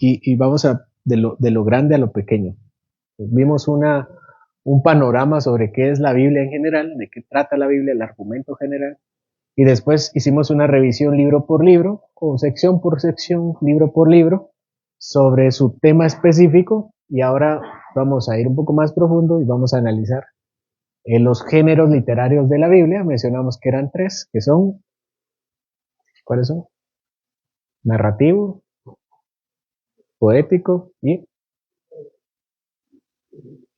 y vamos de lo grande a lo pequeño. Vimos un panorama sobre qué es la Biblia en general, de qué trata la Biblia, el argumento general, y después hicimos una revisión libro por libro, o sección por sección, libro por libro, sobre su tema específico, y ahora vamos a ir un poco más profundo y vamos a analizar los géneros literarios de la Biblia. Mencionamos que eran tres, que son, ¿cuáles son? Narrativo, poético y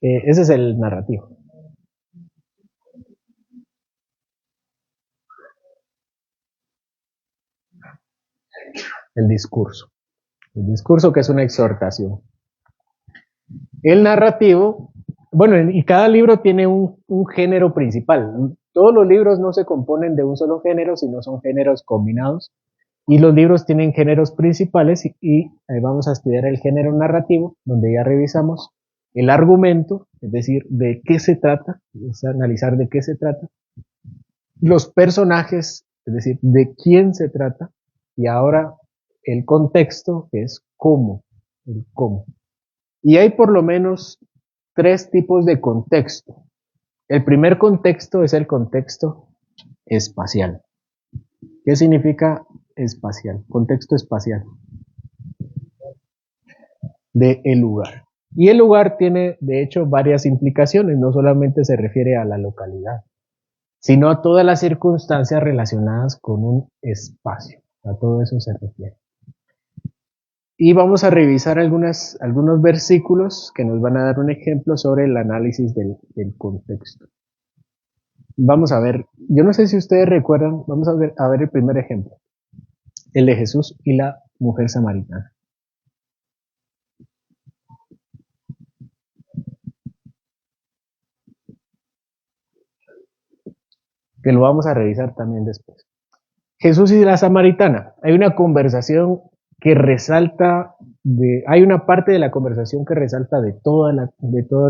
ese es el narrativo. El discurso. El discurso que es una exhortación. El narrativo, bueno, y cada libro tiene un género principal. Todos los libros no se componen de un solo género, sino son géneros combinados. Y los libros tienen géneros principales y vamos a estudiar el género narrativo, donde ya revisamos el argumento, es decir, de qué se trata, es analizar de qué se trata, los personajes, es decir, de quién se trata, y ahora el contexto, que es cómo, el cómo. Y hay por lo menos tres tipos de contexto. El primer contexto es el contexto espacial. ¿Qué significa espacial? Contexto espacial. De el lugar. Y el lugar tiene, de hecho, varias implicaciones. No solamente se refiere a la localidad, sino a todas las circunstancias relacionadas con un espacio. A todo eso se refiere. Y vamos a revisar algunos versículos que nos van a dar un ejemplo sobre el análisis del contexto. Vamos a ver, yo no sé si ustedes recuerdan, vamos a ver el primer ejemplo, el de Jesús y la mujer samaritana. Que lo vamos a revisar también después. Jesús y la samaritana. Hay una conversación que resalta, hay una parte de la conversación que resalta de todo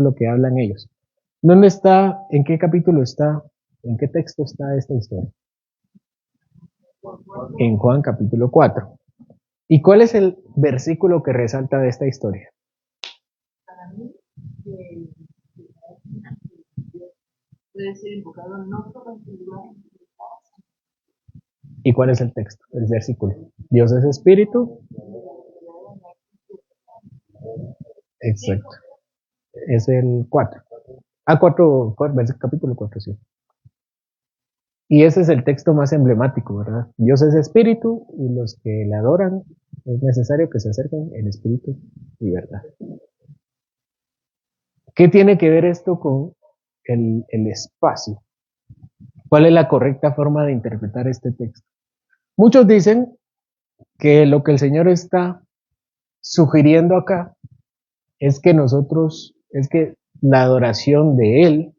lo que hablan ellos. ¿Dónde está, en qué capítulo está, en qué texto está esta historia? En Juan capítulo 4. ¿Y cuál es el versículo que resalta de esta historia? Para mí, puede ser invocado no solo en su lugar. ¿Y cuál es el texto, el versículo? Dios es espíritu. Exacto. Es el 4. Capítulo 4, sí. Y ese es el texto más emblemático, ¿verdad? Dios es espíritu y los que le adoran es necesario que se acerquen en espíritu y verdad. ¿Qué tiene que ver esto con el espacio? ¿Cuál es la correcta forma de interpretar este texto? Muchos dicen que lo que el Señor está sugiriendo acá es que la adoración de Él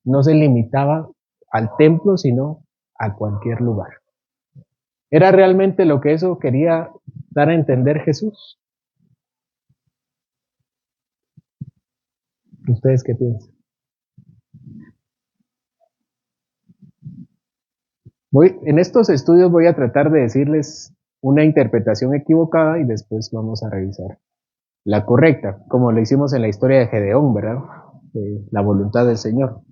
no se limitaba al templo, sino a cualquier lugar. ¿Era realmente lo que eso quería dar a entender Jesús? ¿Ustedes qué piensan? En estos estudios voy a tratar de decirles una interpretación equivocada y después vamos a revisar la correcta, como lo hicimos en la historia de Gedeón, ¿verdad? De la voluntad del Señor.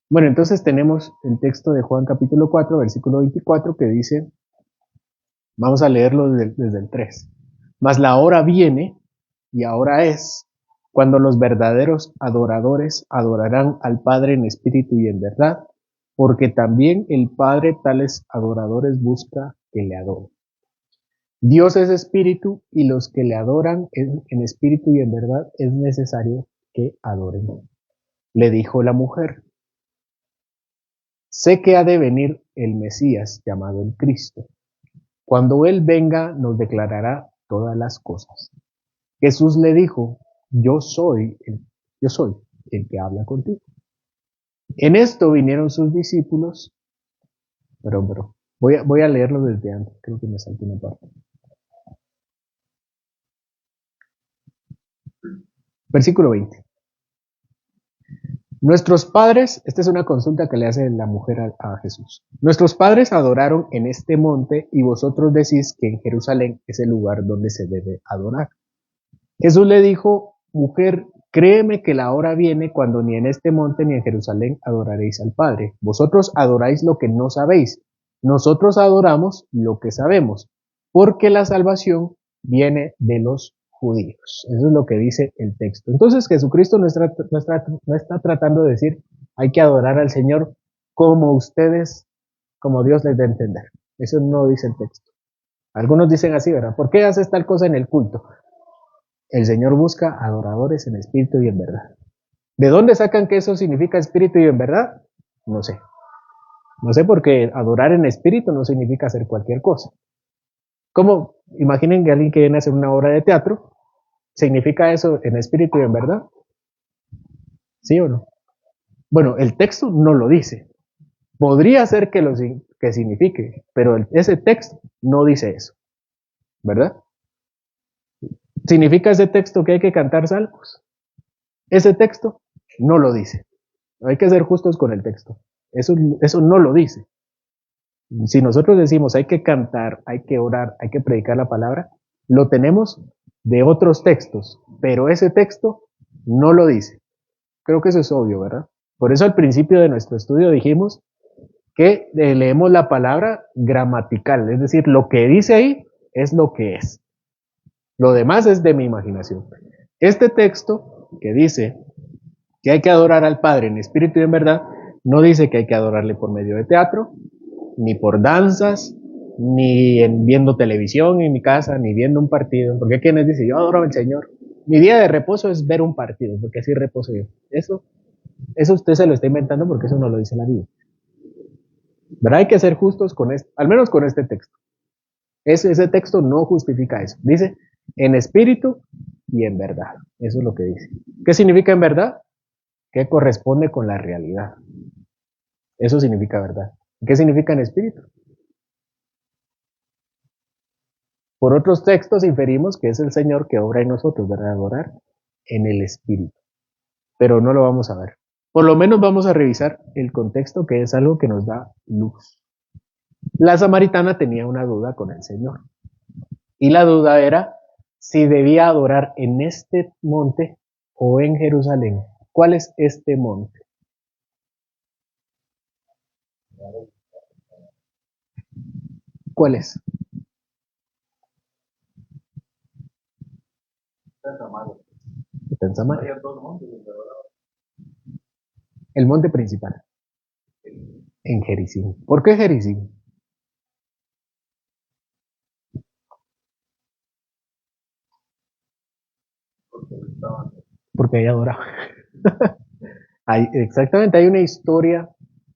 Bueno, entonces tenemos el texto de Juan capítulo 4, versículo 24, que dice, vamos a leerlo desde el 3. Mas la hora viene, y ahora es, cuando los verdaderos adoradores adorarán al Padre en espíritu y en verdad, porque también el Padre tales adoradores busca que le adoren. Dios es espíritu y los que le adoran en espíritu y en verdad es necesario que adoren. Le dijo la mujer, sé que ha de venir el Mesías llamado el Cristo. Cuando Él venga nos declarará todas las cosas. Jesús le dijo, yo soy el que habla contigo. En esto vinieron sus discípulos, pero voy a leerlo desde antes, creo que me salté una parte. Versículo 20. Nuestros padres, esta es una consulta que le hace la mujer a Jesús. Nuestros padres adoraron en este monte y vosotros decís que en Jerusalén es el lugar donde se debe adorar. Jesús le dijo, mujer, créeme que la hora viene cuando ni en este monte ni en Jerusalén adoraréis al Padre. Vosotros adoráis lo que no sabéis. Nosotros adoramos lo que sabemos, porque la salvación viene de los judíos. Eso es lo que dice el texto. Entonces Jesucristo no está tratando de decir, hay que adorar al Señor como ustedes, como Dios les dé a entender. Eso no dice el texto. Algunos dicen así, ¿verdad? ¿Por qué haces tal cosa en el culto? El Señor busca adoradores en espíritu y en verdad. ¿De dónde sacan que eso significa espíritu y en verdad? No sé. No sé porque adorar en espíritu no significa hacer cualquier cosa. ¿Cómo? Imaginen que alguien que viene a hacer una obra de teatro, ¿significa eso en espíritu y en verdad? ¿Sí o no? Bueno, el texto no lo dice. Podría ser que signifique, pero ese texto no dice eso. ¿Verdad? ¿Significa ese texto que hay que cantar salmos? Ese texto no lo dice. Hay que ser justos con el texto. Eso no lo dice. Si nosotros decimos hay que cantar, hay que orar, hay que predicar la palabra, lo tenemos de otros textos, pero ese texto no lo dice. Creo que eso es obvio, ¿verdad? Por eso al principio de nuestro estudio dijimos que leemos la palabra gramatical, es decir, lo que dice ahí es lo que es. Lo demás es de mi imaginación. Este texto que dice que hay que adorar al Padre en espíritu y en verdad, no dice que hay que adorarle por medio de teatro, ni por danzas, ni viendo televisión en mi casa, ni viendo un partido. Porque hay quienes dicen, yo adoro al Señor. Mi día de reposo es ver un partido, porque así reposo yo. Eso usted se lo está inventando porque eso no lo dice la Biblia. ¿Verdad? Hay que ser justos con esto, al menos con este texto. Ese texto no justifica eso. Dice, en espíritu y en verdad. Eso es lo que dice. ¿Qué significa en verdad? Que corresponde con la realidad. Eso significa verdad. ¿Qué significa en espíritu? Por otros textos inferimos que es el Señor que obra en nosotros, ¿verdad? Adorar en el espíritu. Pero no lo vamos a ver. Por lo menos vamos a revisar el contexto, que es algo que nos da luz. La samaritana tenía una duda con el Señor. Y la duda era si debía adorar en este monte o en Jerusalén. ¿Cuál es este monte? ¿Cuál es? Está en Samaria. El monte principal. En Gerizim. ¿Por qué Gerizim? Porque ahí adoraba. Exactamente, hay una historia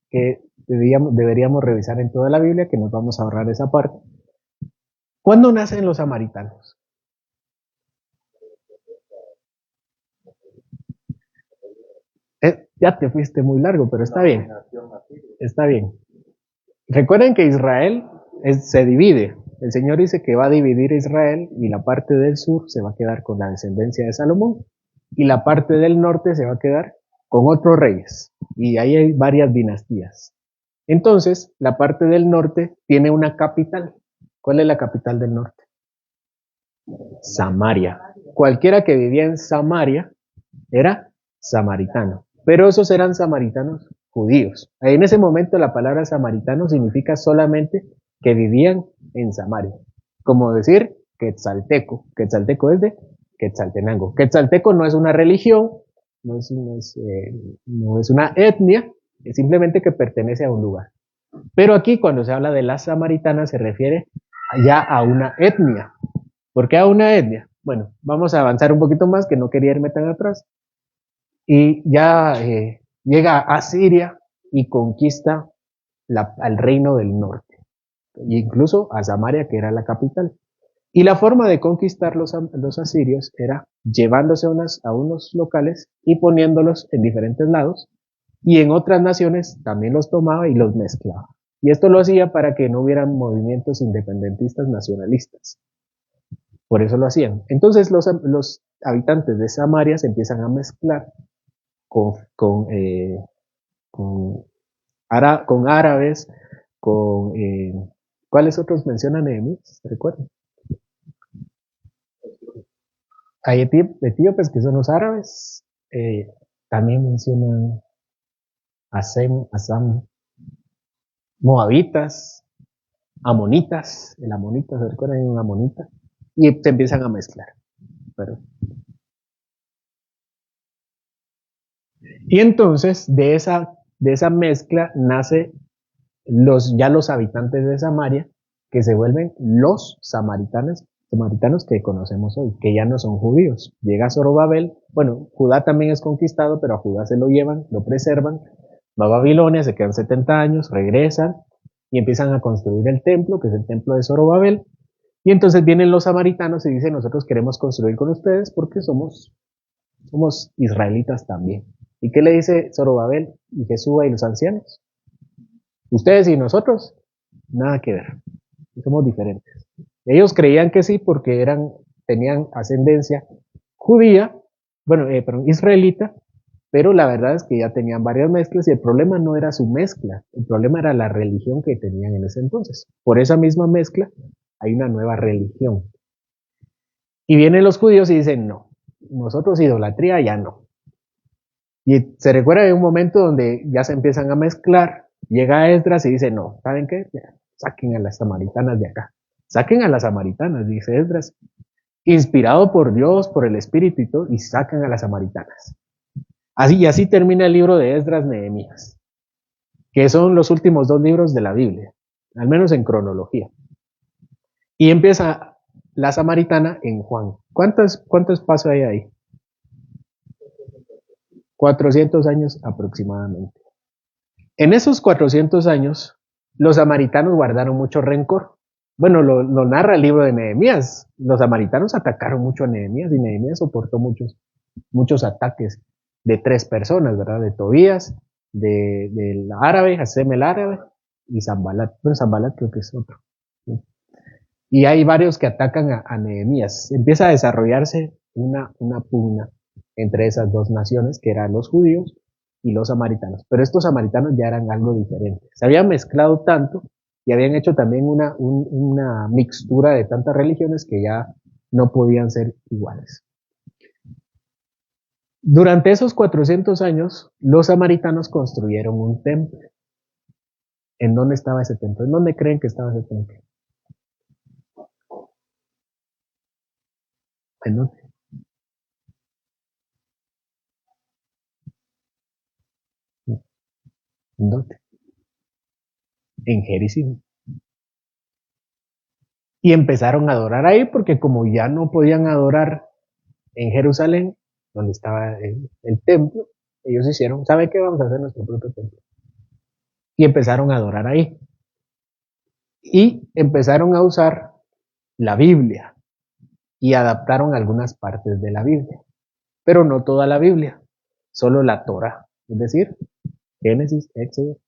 que deberíamos revisar en toda la Biblia, que nos vamos a ahorrar esa parte. ¿Cuándo nacen los samaritanos? Ya te fuiste muy largo, pero está bien. Está bien. Recuerden que Israel se divide. El Señor dice que va a dividir Israel y la parte del sur se va a quedar con la descendencia de Salomón y la parte del norte se va a quedar con otros reyes. Y ahí hay varias dinastías. Entonces, la parte del norte tiene una capital. ¿Cuál es la capital del norte? Samaria. Cualquiera que vivía en Samaria era samaritano. Pero esos eran samaritanos judíos. Ahí en ese momento la palabra samaritano significa solamente que vivían en Samaria. Como decir quetzalteco. Quetzalteco es de Quetzaltenango. Quetzalteco no es una religión, no es una etnia, es simplemente que pertenece a un lugar. Pero aquí cuando se habla de las samaritanas se refiere ya a una etnia. ¿Por qué a una etnia? Bueno, vamos a avanzar un poquito más, que no quería irme tan atrás. Y ya llega a Siria y conquista al reino del norte, e incluso a Samaria, que era la capital. Y la forma de conquistar los asirios era llevándose a unos locales y poniéndolos en diferentes lados, y en otras naciones también los tomaba y los mezclaba. Y esto lo hacía para que no hubieran movimientos independentistas nacionalistas. Por eso lo hacían. Entonces los habitantes de Samaria se empiezan a mezclar con, con árabes, con... ¿cuáles otros menciona Nehemías? ¿Se recuerdan? Hay etíopes, que son los árabes. También mencionan Asam, moabitas, amonitas. El amonita, ¿se recuerdan? Hay un amonita. Y se empiezan a mezclar. Pero... Y entonces de esa mezcla nace ya los habitantes de Samaria, que se vuelven los samaritanos que conocemos hoy, que ya no son judíos. Llega Zorobabel, bueno, Judá también es conquistado, pero a Judá se lo llevan, lo preservan, va a Babilonia, se quedan 70 años, regresan y empiezan a construir el templo, que es el templo de Zorobabel, y entonces vienen los samaritanos y dicen, nosotros queremos construir con ustedes porque somos israelitas también. ¿Y qué le dice Zorobabel y Jesúa y los ancianos? Ustedes y nosotros, nada que ver. Somos diferentes. Ellos creían que sí porque tenían ascendencia judía, bueno, perdón, israelita, pero la verdad es que ya tenían varias mezclas y el problema no era su mezcla, el problema era la religión que tenían en ese entonces. Por esa misma mezcla hay una nueva religión. Y vienen los judíos y dicen, no, nosotros idolatría ya no. Y se recuerda de un momento donde ya se empiezan a mezclar, llega Esdras y dice, no, ¿saben qué? Saquen a las samaritanas de acá. Saquen a las samaritanas, dice Esdras, inspirado por Dios, por el Espíritu y todo, y sacan a las samaritanas. Y así termina el libro de Esdras Nehemías, que son los últimos 2 libros de la Biblia, al menos en cronología. Y empieza la samaritana en Juan. ¿Cuántos pasos hay ahí? 400 años aproximadamente. En esos 400 años, los samaritanos guardaron mucho rencor. Bueno, lo narra el libro de Nehemías. Los samaritanos atacaron mucho a Nehemías y Nehemías soportó muchos ataques de 3 personas, ¿verdad? De Tobías, del árabe, Hasem el árabe, y Zambalat. Bueno, Zambalat creo que es otro. ¿Sí? Y hay varios que atacan a Nehemías. Empieza a desarrollarse una pugna entre esas 2 naciones, que eran los judíos y los samaritanos. Pero estos samaritanos ya eran algo diferente. Se habían mezclado tanto y habían hecho también una mixtura de tantas religiones que ya no podían ser iguales. Durante esos 400 años, los samaritanos construyeron un templo. ¿En dónde estaba ese templo? ¿En dónde creen que estaba ese templo? ¿En dónde? ¿En dónde? En Jericim. Y empezaron a adorar ahí porque como ya no podían adorar en Jerusalén, donde estaba el templo, ellos hicieron, ¿sabe qué? Vamos a hacer nuestro propio templo. Y empezaron a adorar ahí. Y empezaron a usar la Biblia y adaptaron algunas partes de la Biblia, pero no toda la Biblia, solo la Torah, es decir, Génesis, Éxodo,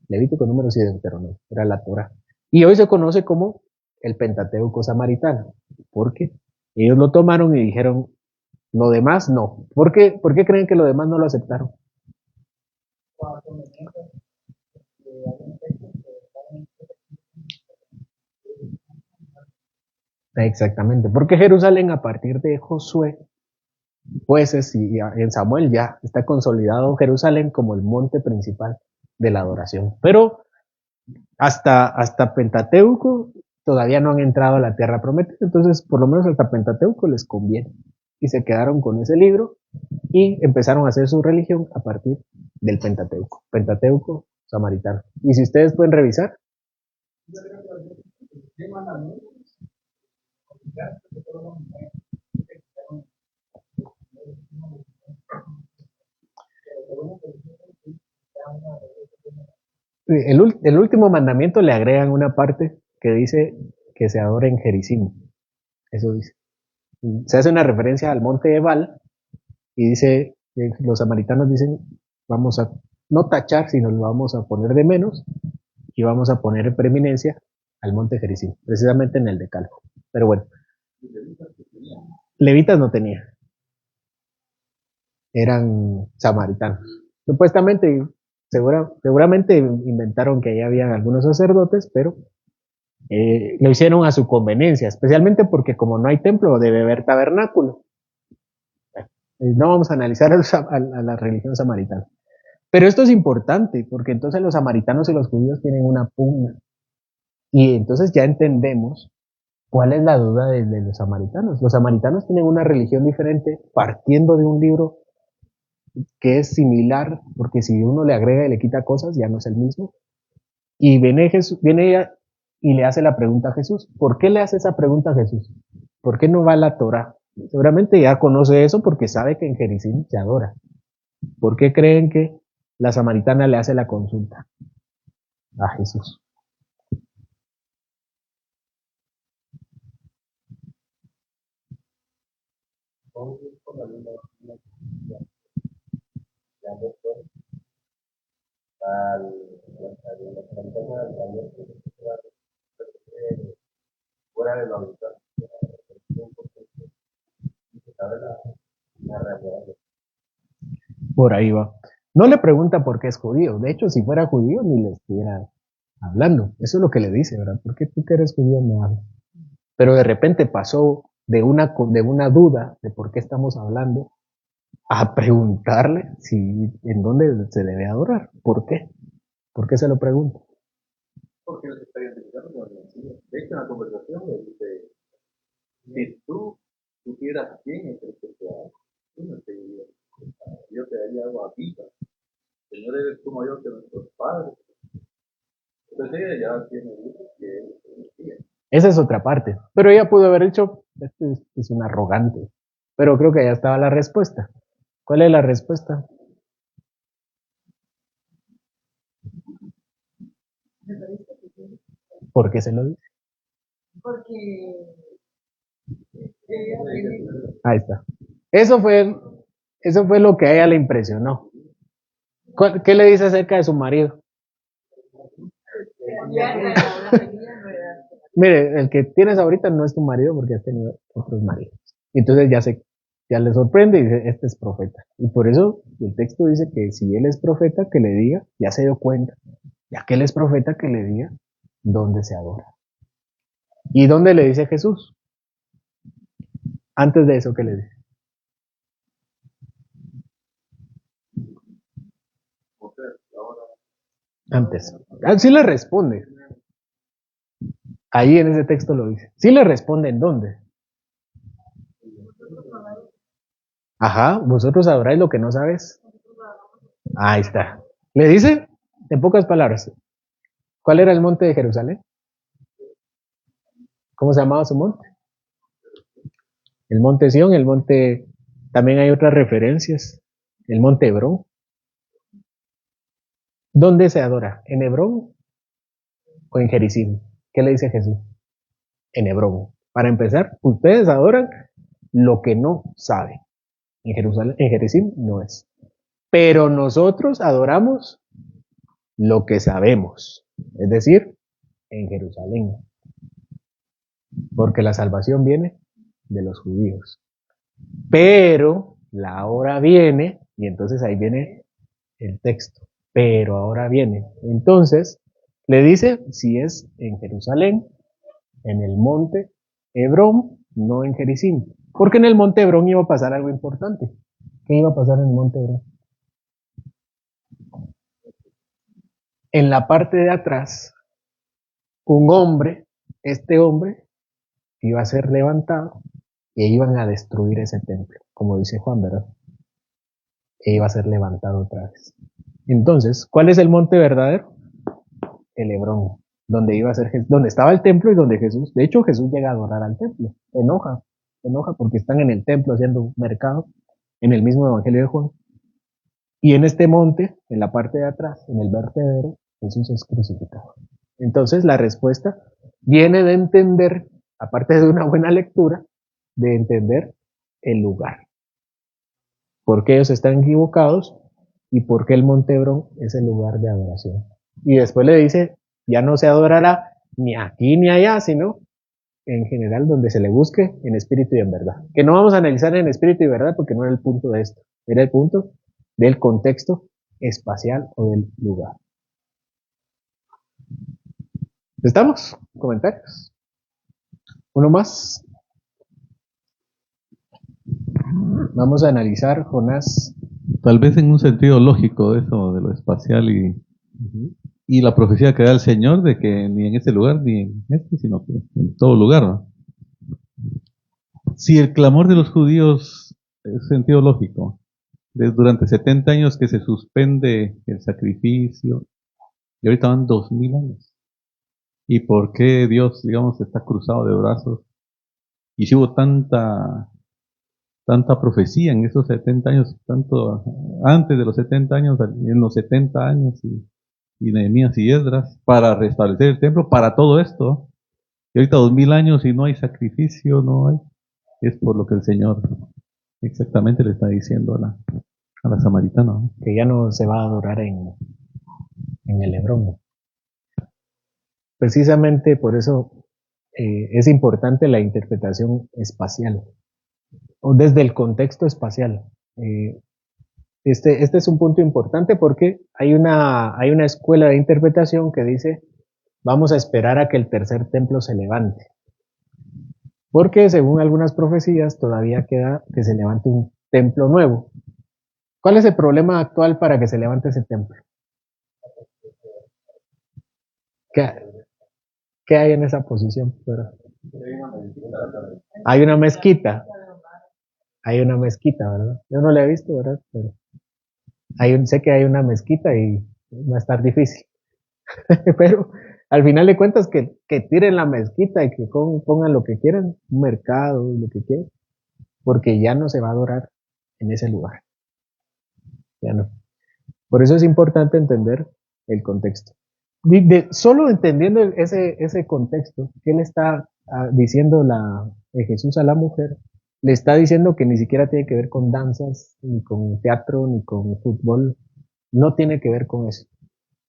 Levítico, Números y Deuteronomio, era la Torah. Y hoy se conoce como el Pentateuco samaritano, porque ellos lo tomaron y dijeron, lo demás no. ¿Por qué creen que lo demás no lo aceptaron? Exactamente, porque Jerusalén a partir de Josué, jueces y en Samuel ya está consolidado Jerusalén como el monte principal de la adoración. Pero hasta Pentateuco todavía no han entrado a la tierra prometida, entonces por lo menos hasta Pentateuco les conviene. Y se quedaron con ese libro y empezaron a hacer su religión a partir del Pentateuco samaritano. Y si ustedes pueden revisar, el último mandamiento le agregan una parte que dice que se adore en Jericim. Eso dice. Se hace una referencia al monte Ebal y dice, los samaritanos dicen, vamos a no tachar, sino lo vamos a poner de menos y vamos a poner en preeminencia al monte Jericim, precisamente en el Decálogo. Pero bueno, levitas no tenía. eran samaritanos. Supuestamente, seguramente inventaron que ahí había algunos sacerdotes, pero lo hicieron a su conveniencia, especialmente porque como no hay templo, debe haber tabernáculo. No vamos a analizar a la religión samaritana. Pero esto es importante, porque entonces los samaritanos y los judíos tienen una pugna. Y entonces ya entendemos cuál es la duda de los samaritanos. Los samaritanos tienen una religión diferente partiendo de un libro que es similar, porque si uno le agrega y le quita cosas, ya no es el mismo. Y viene ella y le hace la pregunta a Jesús. ¿Por qué le hace esa pregunta a Jesús? ¿Por qué no va a la Torah? Seguramente ya conoce eso porque sabe que en Jericín se adora. ¿Por qué creen que la samaritana le hace la consulta a Jesús? Por ahí va. No le pregunta por qué es judío. De hecho, si fuera judío, ni le estuviera hablando. Eso es lo que le dice, ¿verdad? ¿Por qué tú que eres judío me hablas? Pero de repente pasó de una duda de por qué estamos hablando a preguntarle si en dónde se debe adorar. ¿Por qué? ¿Por qué se lo pregunta? Porque él se está identificando con el Mesías. De hecho, en la conversación le dice, si tú supieras quién es el que te ama, tú no te dirías, yo te daría agua viva. Señor, eres como yo que nuestros padres. Entonces ella ya tiene dicho que él es el Mesías. Esa es otra parte. Pero ella pudo haber dicho, este es un arrogante. Pero creo que ya estaba la respuesta. ¿Cuál es la respuesta? ¿Por qué se lo dice? Porque Ahí está. Eso fue lo que a ella le impresionó. ¿Qué le dice acerca de su marido? Mire, el que tienes ahorita no es tu marido porque has tenido otros maridos. Entonces ya le sorprende y dice, este es profeta. Y por eso el texto dice que si él es profeta, que le diga, ya se dio cuenta, ya que él es profeta, que le diga dónde se adora. ¿Y dónde le dice Jesús? Antes de eso, ¿qué le dice? Antes. Sí le responde. Ahí en ese texto lo dice. Sí le responde en dónde. Ajá, vosotros adoráis lo que no sabes. Ahí está. Le dice, en pocas palabras, ¿cuál era el monte de Jerusalén? ¿Cómo se llamaba su monte? El monte Sión, el monte, también hay otras referencias, el monte Hebrón. ¿Dónde se adora? ¿En Hebrón o en Jericín? ¿Qué le dice Jesús? En Hebrón. Para empezar, ustedes adoran lo que no saben. En Jerusalén, en Jericín no es. Pero nosotros adoramos lo que sabemos. Es decir, en Jerusalén. Porque la salvación viene de los judíos. Pero la hora viene, y entonces ahí viene el texto. Pero ahora viene. Entonces, le dice si es en Jerusalén, en el monte Hebrón, no en Jericín. Porque en el monte Hebrón iba a pasar algo importante. ¿Qué iba a pasar en el monte Hebrón? En la parte de atrás, un hombre, este hombre, iba a ser levantado e iban a destruir ese templo, como dice Juan, ¿verdad? E iba a ser levantado otra vez. Entonces, ¿cuál es el monte verdadero? El Hebrón, donde iba a ser donde estaba el templo y donde Jesús, de hecho Jesús llega a adorar al templo, enoja porque están en el templo haciendo un mercado, en el mismo evangelio de Juan. Y en este monte, en la parte de atrás, en el vertedero, Jesús es crucificado. Entonces la respuesta viene de entender, aparte de una buena lectura, de entender el lugar. ¿Por qué ellos están equivocados? Y por qué el monte Hebrón es el lugar de adoración. Y después le dice, ya no se adorará ni aquí ni allá, sino en general donde se le busque en espíritu y en verdad. Que no vamos a analizar en espíritu y verdad porque no era el punto de esto, era el punto del contexto espacial o del lugar. ¿Estamos? ¿Comentarios? ¿Uno más? Vamos a analizar Jonás. Tal vez en un sentido lógico eso de lo espacial y la profecía que da el Señor de que ni en este lugar ni en este, sino que en todo lugar, ¿no? Si el clamor de los judíos es sentido lógico, durante 70 años que se suspende el sacrificio, y ahorita van 2000 años. ¿Y por qué Dios, digamos, está cruzado de brazos? Y si hubo tanta profecía en esos 70 años, tanto antes de los 70 años, en los 70 años, y Nehemías y Esdras, para restablecer el templo, para todo esto. Y ahorita 2000 años y no hay sacrificio, no hay. Es por lo que el Señor exactamente le está diciendo a la samaritana, ¿no? Que ya no se va a adorar en el Hebrón. Precisamente por eso es importante la interpretación espacial, o desde el contexto espacial. Este es un punto importante porque hay una escuela de interpretación que dice, vamos a esperar a que el tercer templo se levante. Porque según algunas profecías todavía queda que se levante un templo nuevo. ¿Cuál es el problema actual para que se levante ese templo? ¿Qué hay en esa posición? Hay una mezquita. Hay una mezquita, ¿verdad? Yo no la he visto, ¿verdad? Pero sé que hay una mezquita y va a estar difícil. Pero al final de cuentas que tiren la mezquita y que pongan lo que quieran, un mercado, lo que quieran, porque ya no se va a adorar en ese lugar. Ya no. Por eso es importante entender el contexto. Solo entendiendo ese contexto, ¿qué le está diciendo Jesús a la mujer? Le está diciendo que ni siquiera tiene que ver con danzas, ni con teatro, ni con fútbol. No tiene que ver con eso.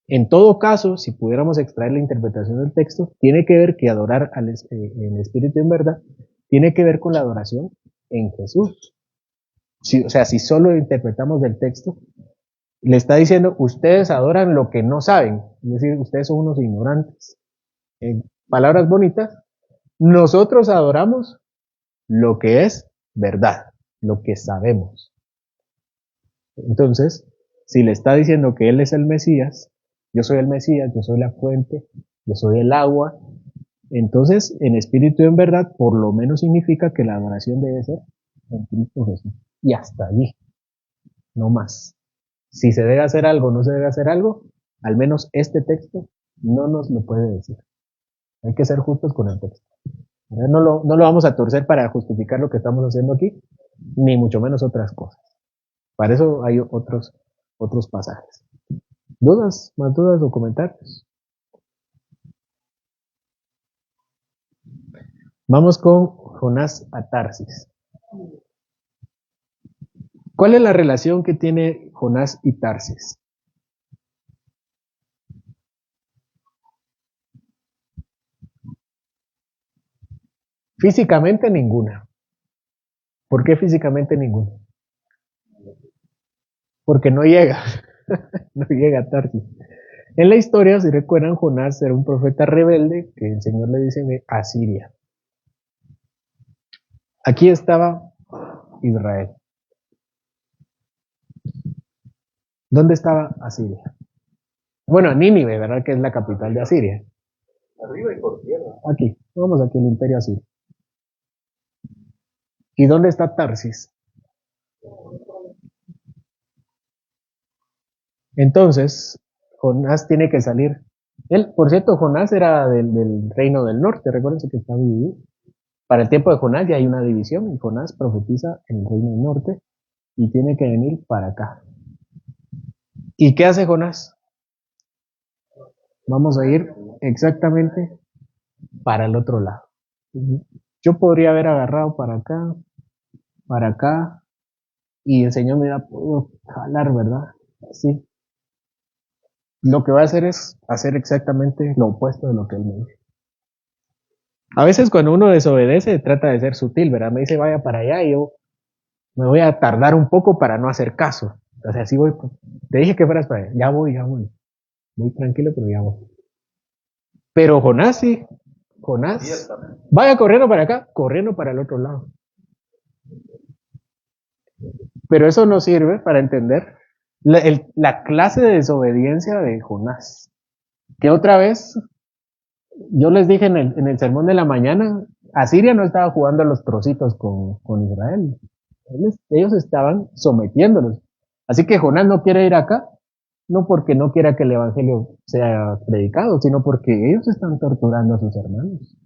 En todo caso, si pudiéramos extraer la interpretación del texto, tiene que ver que adorar en espíritu y en verdad, tiene que ver con la adoración en Jesús. O sea, si solo interpretamos del texto, le está diciendo, ustedes adoran lo que no saben, es decir, ustedes son unos ignorantes. En palabras bonitas, nosotros adoramos lo que es verdad, lo que sabemos. Entonces, si le está diciendo que Él es el Mesías, yo soy el Mesías, yo soy la fuente, yo soy el agua, entonces, en espíritu y en verdad, por lo menos significa que la adoración debe ser en Cristo Jesús. Y hasta allí, no más. Si se debe hacer algo o no se debe hacer algo, al menos este texto no nos lo puede decir. Hay que ser justos con el texto. No lo vamos a torcer para justificar lo que estamos haciendo aquí, ni mucho menos otras cosas. Para eso hay otros pasajes. ¿Dudas? ¿Más dudas o comentarios? Vamos con Jonás a Tarsis. ¿Cuál es la relación que tiene Jonás y Tarsis? Físicamente ninguna. ¿Por qué físicamente ninguna? Porque no llega. No llega a Tarsis. En la historia, si recuerdan, Jonás era un profeta rebelde que el Señor le dice de Asiria. Aquí estaba Israel. ¿Dónde estaba Asiria? Bueno, Nínive, ¿verdad? Que es la capital de Asiria. Arriba y por tierra. Aquí, vamos aquí el imperio asirio. ¿Y dónde está Tarsis? Entonces, Jonás tiene que salir. Él, por cierto, Jonás era del reino del norte, recuérdense que está dividido. Para el tiempo de Jonás ya hay una división y Jonás profetiza en el reino del norte y tiene que venir para acá. ¿Y qué hace Jonás? Vamos a ir exactamente para el otro lado. Yo podría haber agarrado para acá, y el Señor me hubiera podido jalar, ¿verdad? Sí. Lo que va a hacer es hacer exactamente lo opuesto de lo que Él me dice. A veces cuando uno desobedece trata de ser sutil, ¿verdad? Me dice vaya para allá y yo me voy a tardar un poco para no hacer caso. O sea, así voy. Te dije que fueras para allá. Ya voy, ya voy. Muy tranquilo, pero ya voy. Pero Jonás sí. Jonás. Vaya corriendo para acá, corriendo para el otro lado. Pero eso no sirve para entender la clase de desobediencia de Jonás. Que otra vez, yo les dije en el sermón de la mañana, Asiria no estaba jugando a los trocitos con Israel. Ellos estaban sometiéndolos. Así que Jonás no quiere ir acá, no porque no quiera que el evangelio sea predicado, sino porque ellos están torturando a sus hermanos.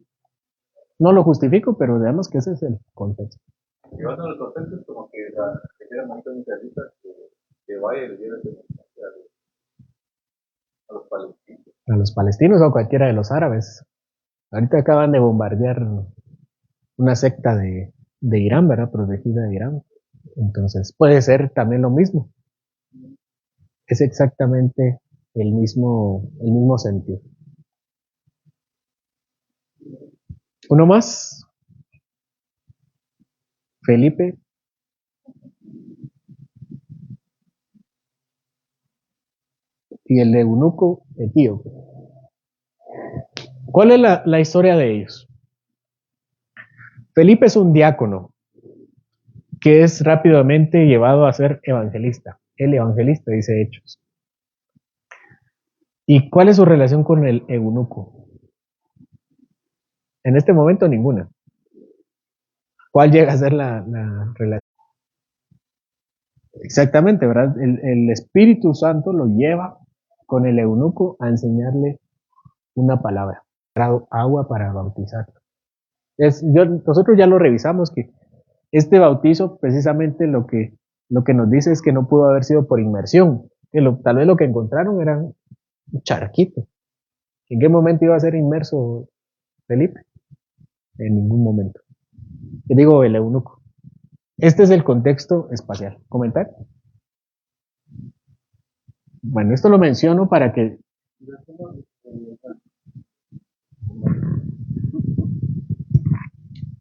No lo justifico, pero veamos que ese es el contexto. Llevando los contextos como que la primera manita israelita que vaya y le lleve ese mensaje a los palestinos. A los palestinos o a cualquiera de los árabes. Ahorita acaban de bombardear una secta de Irán, ¿verdad? Protegida de Irán. Entonces, puede ser también lo mismo. Es exactamente el mismo sentido. Uno más. Felipe. Y el eunuco etíope. ¿Cuál es la historia de ellos? Felipe es un diácono que es rápidamente llevado a ser evangelista. El evangelista, dice Hechos. ¿Y cuál es su relación con el eunuco? En este momento ninguna. ¿Cuál llega a ser la relación? Exactamente, ¿verdad? El Espíritu Santo lo lleva con el eunuco a enseñarle una palabra, agua para bautizarlo. Nosotros ya lo revisamos, que este bautizo precisamente lo que nos dice es que no pudo haber sido por inmersión, que tal vez lo que encontraron era un charquito. ¿En qué momento iba a ser inmerso Felipe? En ningún momento. Yo digo el eunuco. Este es el contexto espacial. ¿Comentar? Bueno, esto lo menciono para que...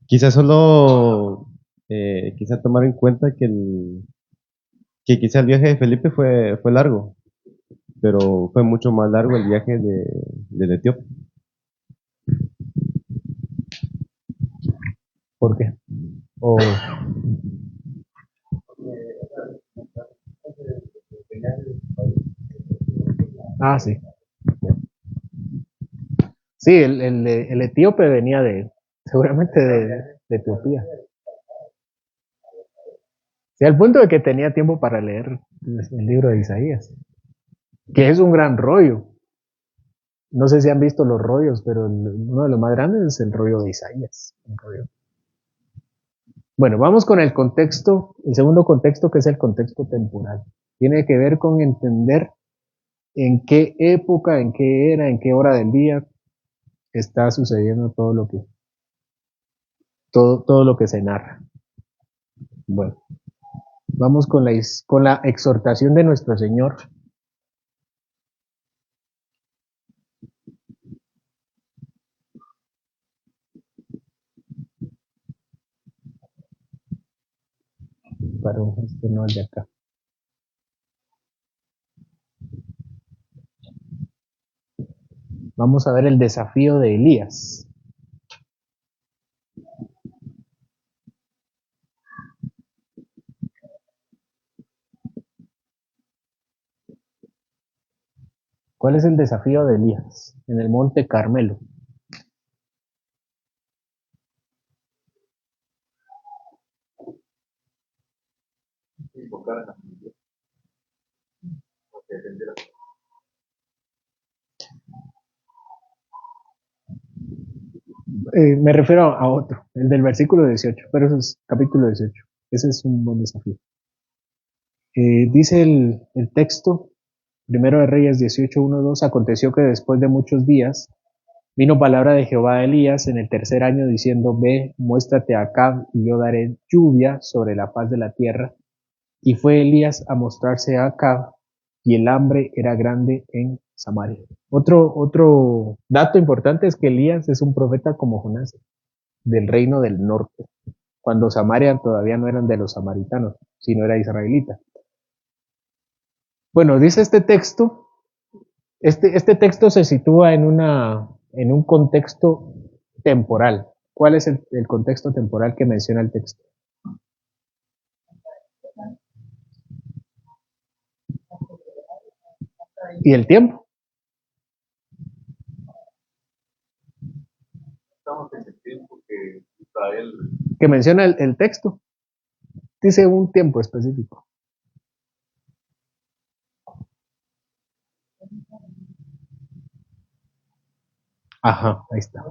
Quizás solo, quizá tomar en cuenta que quizá el viaje de Felipe fue largo, pero fue mucho más largo el viaje de Etiopía. ¿Por qué? O... Ah, sí. Sí, el etíope venía seguramente de Etiopía. Sí, al punto de que tenía tiempo para leer el libro de Isaías, que es un gran rollo. No sé si han visto los rollos, pero uno de los más grandes es el rollo de Isaías. Bueno, vamos con el contexto, el segundo contexto, que es el contexto temporal. Tiene que ver con entender en qué época, en qué era, en qué hora del día está sucediendo todo lo que se narra. Bueno, vamos con la exhortación de nuestro Señor. Pero este no es de acá. Vamos a ver el desafío de Elías. ¿Cuál es el desafío de Elías en el monte Carmelo? Invocar a la familia. Porque defender a Me refiero a otro, el del versículo 18, pero eso es capítulo 18. Ese es un buen desafío. Dice el texto, Primero de Reyes 18, 1, 2, aconteció que después de muchos días vino palabra de Jehová a Elías en el tercer año diciendo, ve, muéstrate a Acab y yo daré lluvia sobre la faz de la tierra. Y fue Elías a mostrarse a Acab y el hambre era grande en Samaria. Otro dato importante es que Elías es un profeta como Jonás, del reino del norte, cuando Samaria todavía no eran de los samaritanos, sino era israelita. Bueno, dice este texto, este texto se sitúa en un contexto temporal. ¿Cuál es el contexto temporal que menciona el texto? Y el tiempo. Estamos en el tiempo que Israel, Que menciona el texto. Dice un tiempo específico. Ajá, ahí está.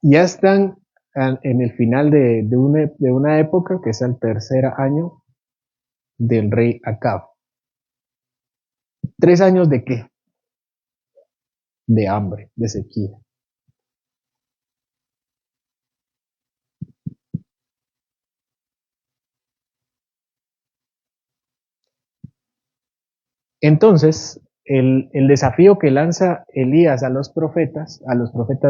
Ya están en el final de una época que es el tercer año del rey Acab. ¿3 años de qué? De hambre, de sequía. Entonces, el desafío que lanza Elías a los profetas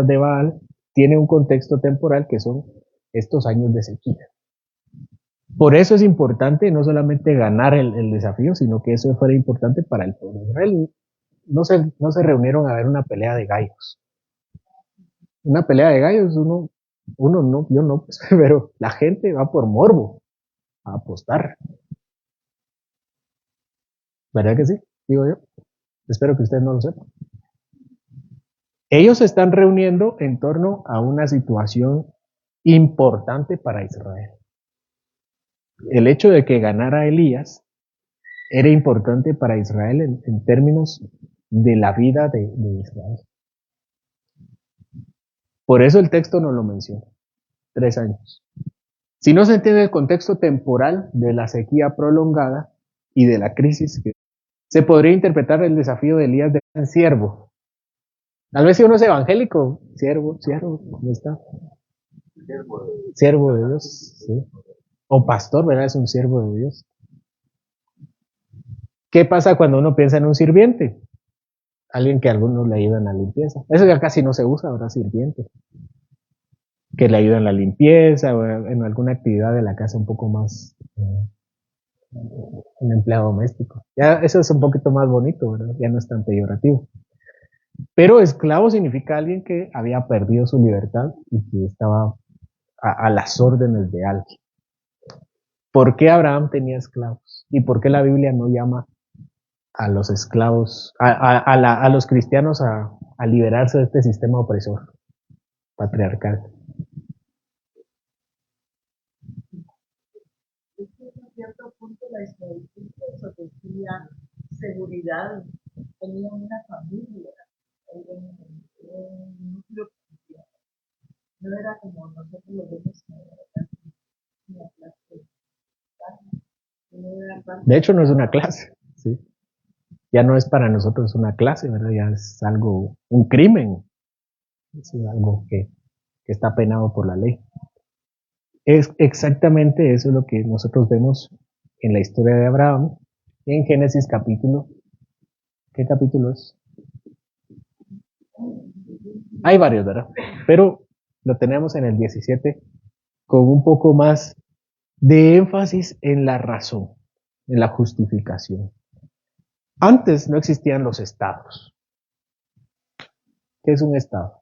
de Baal, tiene un contexto temporal que son estos años de sequía. Por eso es importante no solamente ganar el desafío, sino que eso fuera importante para el pueblo de Israel. No se reunieron a ver una pelea de gallos. Una pelea de gallos, uno no, yo no, pues, pero la gente va por morbo a apostar. ¿Verdad que sí? Digo yo. Espero que ustedes no lo sepan. Ellos se están reuniendo en torno a una situación importante para Israel. El hecho de que ganara Elías era importante para Israel en términos de la vida de Israel. Por eso el texto no lo menciona. 3 años. Si no se entiende el contexto temporal de la sequía prolongada y de la crisis, se podría interpretar el desafío de Elías de un siervo. Tal vez si uno es evangélico, siervo, ¿cómo está? Siervo de Dios, sí. O pastor, ¿verdad? Es un siervo de Dios. ¿Qué pasa cuando uno piensa en un sirviente? Alguien que a algunos le ayuda en la limpieza. Eso ya casi no se usa, ahora sirviente. Que le ayuda en la limpieza o en alguna actividad de la casa un poco más, un empleado doméstico. Ya eso es un poquito más bonito, ¿verdad? Ya no es tan peyorativo. Pero esclavo significa alguien que había perdido su libertad y que estaba a las órdenes de alguien. ¿Por qué Abraham tenía esclavos? ¿Y por qué la Biblia no llama a los esclavos, a los cristianos a liberarse de este sistema opresor, patriarcal? Es que a cierto punto la esclavitud ofrecía seguridad, tenía una familia, un núcleo familiar. No era como nosotros lo vemos ahora, una clase, no era parte De hecho, no es una clase, ¿sí? Ya no es para nosotros una clase, ¿verdad? Ya es algo, un crimen, es algo que está penado por la ley. Es exactamente eso lo que nosotros vemos en la historia de Abraham, en Génesis capítulo. ¿Qué capítulo es? Hay varios, ¿verdad? Pero lo tenemos en el 17 con un poco más de énfasis en la razón, en la justificación. Antes no existían los estados. ¿Qué es un estado?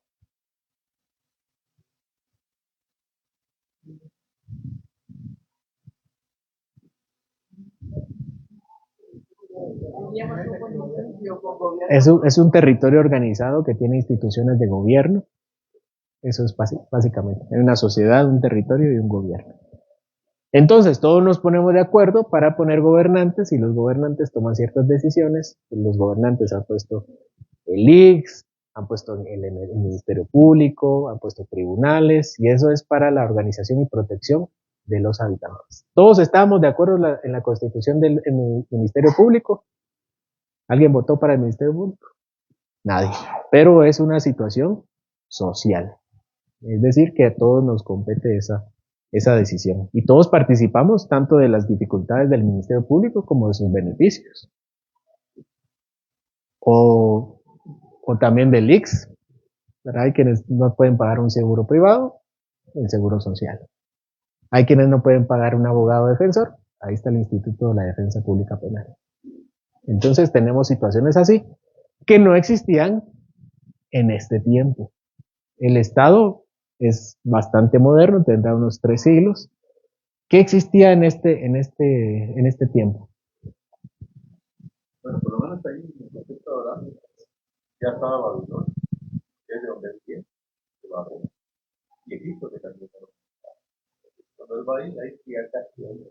Es un territorio organizado que tiene instituciones de gobierno. Eso es básicamente. Hay una sociedad, un territorio y un gobierno. Entonces, todos nos ponemos de acuerdo para poner gobernantes y los gobernantes toman ciertas decisiones. Los gobernantes han puesto el ICS, han puesto el Ministerio Público, han puesto tribunales y eso es para la organización y protección de los habitantes. Todos estábamos de acuerdo en la constitución del Ministerio Público. ¿Alguien votó para el Ministerio Público? Nadie. Pero es una situación social. Es decir, que a todos nos compete esa decisión. Y todos participamos tanto de las dificultades del Ministerio Público como de sus beneficios. o, o también del IX, ¿verdad? Hay quienes no pueden pagar un seguro privado, el seguro social. Hay quienes no pueden pagar un abogado defensor, ahí está el Instituto de la Defensa Pública Penal. Entonces tenemos situaciones así que no existían en este tiempo. El Estado es bastante moderno, tendrá unos 3 siglos. ¿Qué existía en este tiempo? Bueno, por lo menos ahí en el contexto ahora ya estaba Babilonia, que es de donde él viene, de Babilonia, y Egipto, que también era. Cuando él va ahí sí hay casi ahí.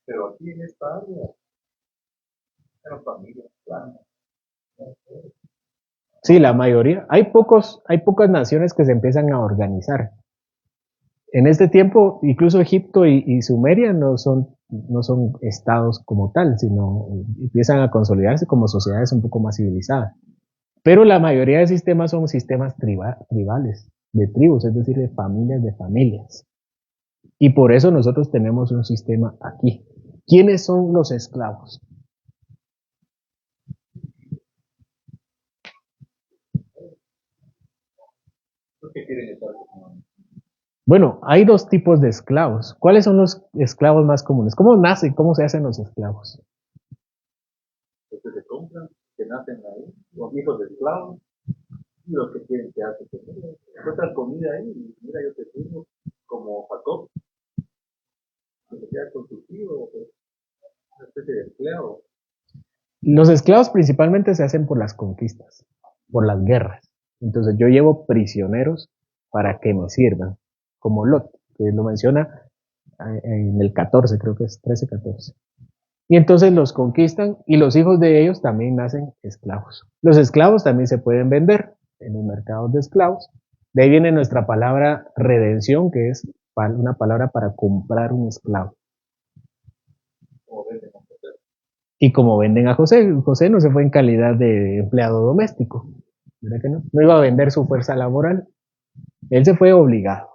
Pero aquí en esta área eran familias, clanes. Sí, la mayoría. Hay pocas naciones que se empiezan a organizar. En este tiempo, incluso Egipto y Sumeria no son estados como tal, sino empiezan a consolidarse como sociedades un poco más civilizadas. Pero la mayoría de sistemas son sistemas tribales, de tribus, es decir, de familias. Y por eso nosotros tenemos un sistema aquí. ¿Quiénes son los esclavos? ¿Por qué quieren estar como Bueno, hay 2 tipos de esclavos. ¿Cuáles son los esclavos más comunes? ¿Cómo nacen? ¿Cómo se hacen los esclavos? los que se compran, que nacen ahí, los hijos de esclavos, y los que quieren quedarse con ellos? Encuentran comida ahí y mira, yo te digo, como Jacob, que se queda con su tío, pues, una especie de esclavo. Los esclavos principalmente se hacen por las conquistas, por las guerras. Entonces yo llevo prisioneros para que me sirvan, como Lot, que lo menciona en el 14, creo que es 13, 14. Y entonces los conquistan y los hijos de ellos también nacen esclavos. Los esclavos también se pueden vender en los mercados de esclavos. De ahí viene nuestra palabra redención, que es una palabra para comprar un esclavo. Como ven, ¿no? Y como venden a José, José no se fue en calidad de empleado doméstico, ¿verdad que no? No iba a vender su fuerza laboral, él se fue obligado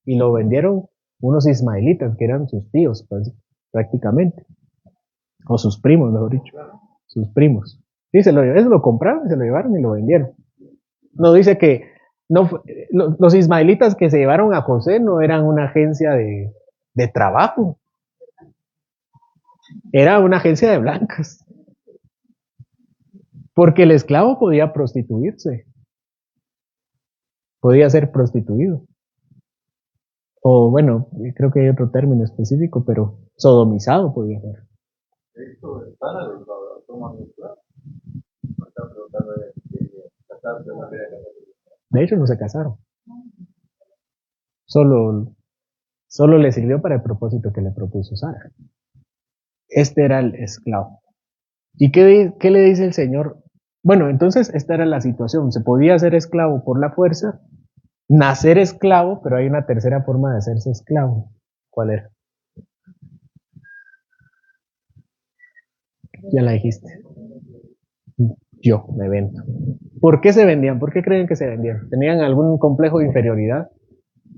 y lo vendieron unos ismaelitas que eran sus tíos pues, prácticamente, o sus primos, mejor dicho, sus primos. Sí, eso lo compraron, se lo llevaron y lo vendieron. No dice que no, los ismaelitas que se llevaron a José no eran una agencia de trabajo, era una agencia de blancas, porque el esclavo podía prostituirse. Podía ser prostituido. O bueno, creo que hay otro término específico, pero sodomizado podía ser. De hecho, el árabe lo toman muy claro. No están preguntando de casarse de una manera De hecho, no se casaron. Solo, solo le sirvió para el propósito que le propuso Sara. Este era el esclavo. ¿Y qué le dice el Señor? Bueno, entonces esta era la situación. Se podía ser esclavo por la fuerza, nacer esclavo, pero hay una tercera forma de hacerse esclavo. ¿Cuál era? Ya la dijiste. Yo me vendo. ¿Por qué se vendían? ¿Por qué creen que se vendían? ¿Tenían algún complejo de inferioridad?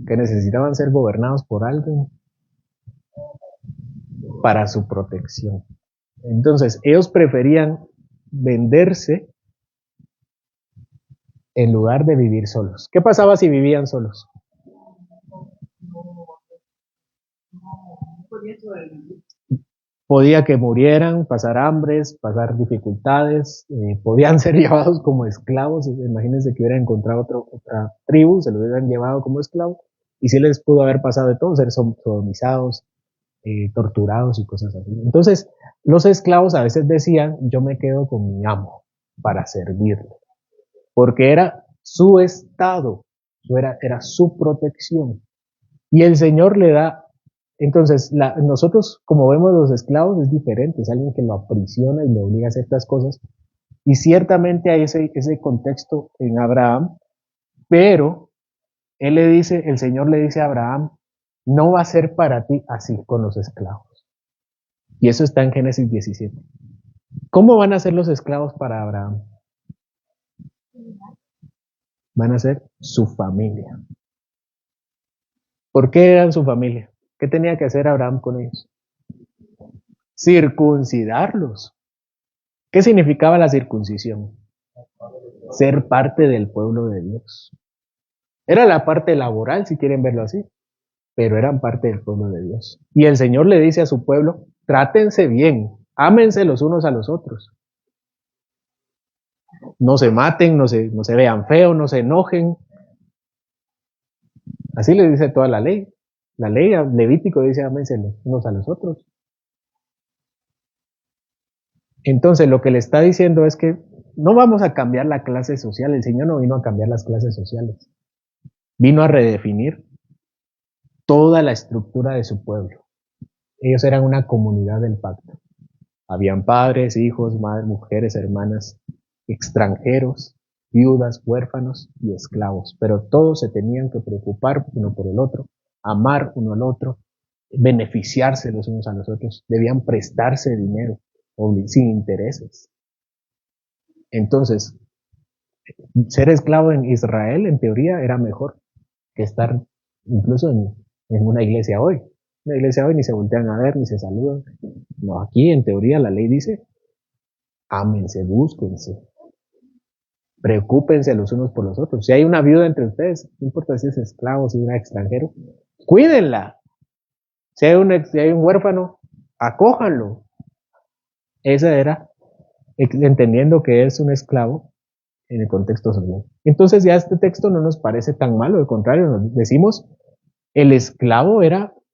¿Que necesitaban ser gobernados por alguien? Para su protección. Entonces, ellos preferían venderse en lugar de vivir solos. ¿Qué pasaba si vivían solos? Podía que murieran, pasar hambres, pasar dificultades, podían ser llevados como esclavos. Imagínense que hubieran encontrado otra tribu, se lo hubieran llevado como esclavos, y sí les pudo haber pasado de todo, ser sodomizados, torturados y cosas así. Entonces, los esclavos a veces decían, yo me quedo con mi amo para servirlo, porque era su estado, era su protección. Y el Señor le da, entonces, nosotros como vemos los esclavos es diferente, es alguien que lo aprisiona y le obliga a hacer estas cosas. Y ciertamente hay ese contexto en Abraham, pero el Señor le dice a Abraham, no va a ser para ti así con los esclavos. Y eso está en Génesis 17. ¿Cómo van a ser los esclavos para Abraham? Van a ser su familia. ¿Por qué eran su familia? ¿Qué tenía que hacer Abraham con ellos? Circuncidarlos. ¿Qué significaba la circuncisión? Ser parte del pueblo de Dios. Era la parte laboral, si quieren verlo así, pero eran parte del pueblo de Dios. Y el Señor le dice a su pueblo, trátense bien, ámense los unos a los otros. No se maten, no se vean feos, no se enojen. Así le dice toda la ley. La ley Levítico dice, ámense los unos a los otros. Entonces lo que le está diciendo es que no vamos a cambiar la clase social. El Señor no vino a cambiar las clases sociales. Vino a redefinir toda la estructura de su pueblo. Ellos eran una comunidad del pacto. Habían padres, hijos, madres, mujeres, hermanas, extranjeros, viudas, huérfanos y esclavos. Pero todos se tenían que preocupar uno por el otro, amar uno al otro, beneficiarse los unos a los otros. Debían prestarse dinero sin intereses. Entonces, ser esclavo en Israel, en teoría, era mejor que estar incluso en una iglesia hoy. En la iglesia hoy ni se voltean a ver, ni se saludan. No, aquí en teoría la ley dice, ámense, búsquense, preocúpense los unos por los otros. Si hay una viuda entre ustedes, no importa si es esclavo, si es un extranjero, cuídenla. Si hay un huérfano, acójanlo. Esa era, entendiendo que es un esclavo en el contexto social. Entonces ya este texto no nos parece tan malo, al contrario, nos decimos, el esclavo